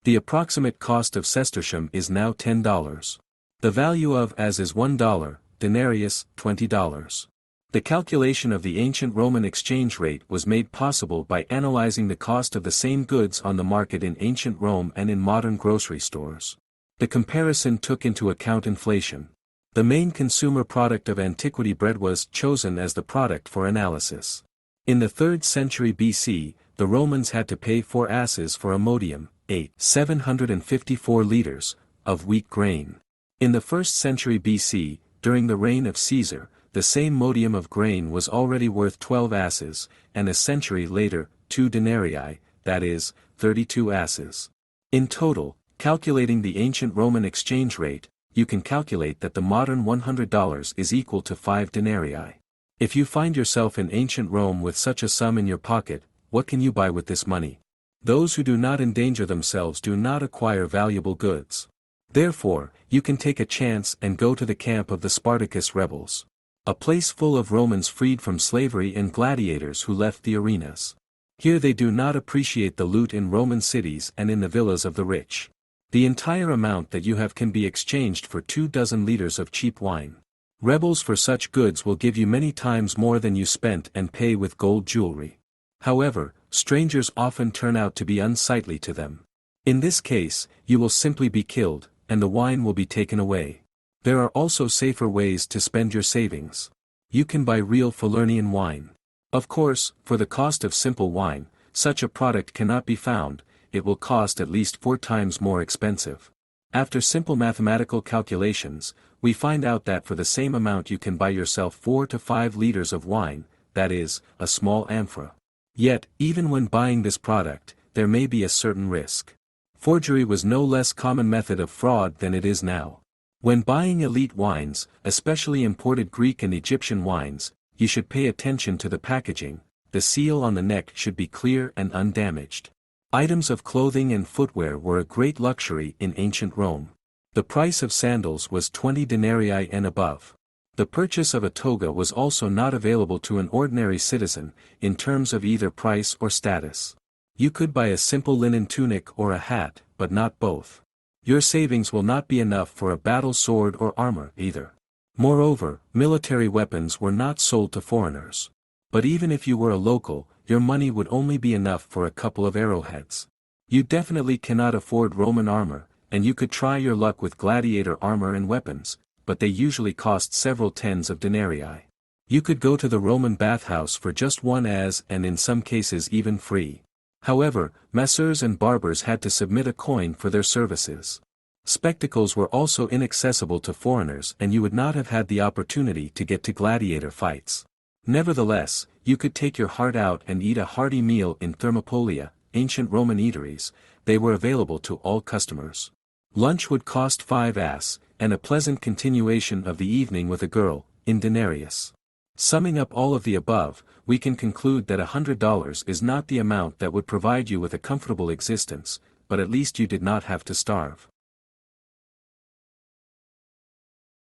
The approximate cost of sestertium is now $10. The value of as is $1, denarius, $20. The calculation of the ancient Roman exchange rate was made possible by analyzing the cost of the same goods on the market in ancient Rome and in modern grocery stores. The comparison took into account inflation. The main consumer product of antiquity, bread, was chosen as the product for analysis. In the 3rd century BC, the Romans had to pay 4 asses for a modium, 754 liters, of wheat grain. In the 1st century BC, during the reign of Caesar, the same modium of grain was already worth 12 asses, and a century later, 2 denarii, that is, 32 asses. In total, calculating the ancient Roman exchange rate, you can calculate that the modern $100 is equal to 5 denarii. If you find yourself in ancient Rome with such a sum in your pocket, what can you buy with this money? Those who do not endanger themselves do not acquire valuable goods. Therefore, you can take a chance and go to the camp of the Spartacus rebels. A place full of Romans freed from slavery and gladiators who left the arenas. Here they do not appreciate the loot in Roman cities and in the villas of the rich. The entire amount that you have can be exchanged for 24 liters of cheap wine. Rebels for such goods will give you many times more than you spent and pay with gold jewelry. However, strangers often turn out to be unsightly to them. In this case, you will simply be killed, and the wine will be taken away. There are also safer ways to spend your savings. You can buy real Falernian wine. Of course, for the cost of simple wine, such a product cannot be found, it will cost at least 4 times more expensive. After simple mathematical calculations, we find out that for the same amount you can buy yourself 4 to 5 liters of wine, that is, a small amphora. Yet, even when buying this product, there may be a certain risk. Forgery was no less common method of fraud than it is now. When buying elite wines, especially imported Greek and Egyptian wines, you should pay attention to the packaging. The seal on the neck should be clear and undamaged. Items of clothing and footwear were a great luxury in ancient Rome. The price of sandals was 20 denarii and above. The purchase of a toga was also not available to an ordinary citizen, in terms of either price or status. You could buy a simple linen tunic or a hat, but not both. Your savings will not be enough for a battle sword or armor either. Moreover, military weapons were not sold to foreigners. But even if you were a local, your money would only be enough for a couple of arrowheads. You definitely cannot afford Roman armor, and you could try your luck with gladiator armor and weapons, but they usually cost several tens of denarii. You could go to the Roman bathhouse for just 1 as and in some cases even free. However, masseurs and barbers had to submit a coin for their services. Spectacles were also inaccessible to foreigners, and you would not have had the opportunity to get to gladiator fights. Nevertheless, you could take your heart out and eat a hearty meal in Thermopolia, ancient Roman eateries. They were available to all customers. Lunch would cost 5 as, and a pleasant continuation of the evening with a girl, in denarius. Summing up all of the above, we can conclude that $100 is not the amount that would provide you with a comfortable existence, but at least you did not have to starve.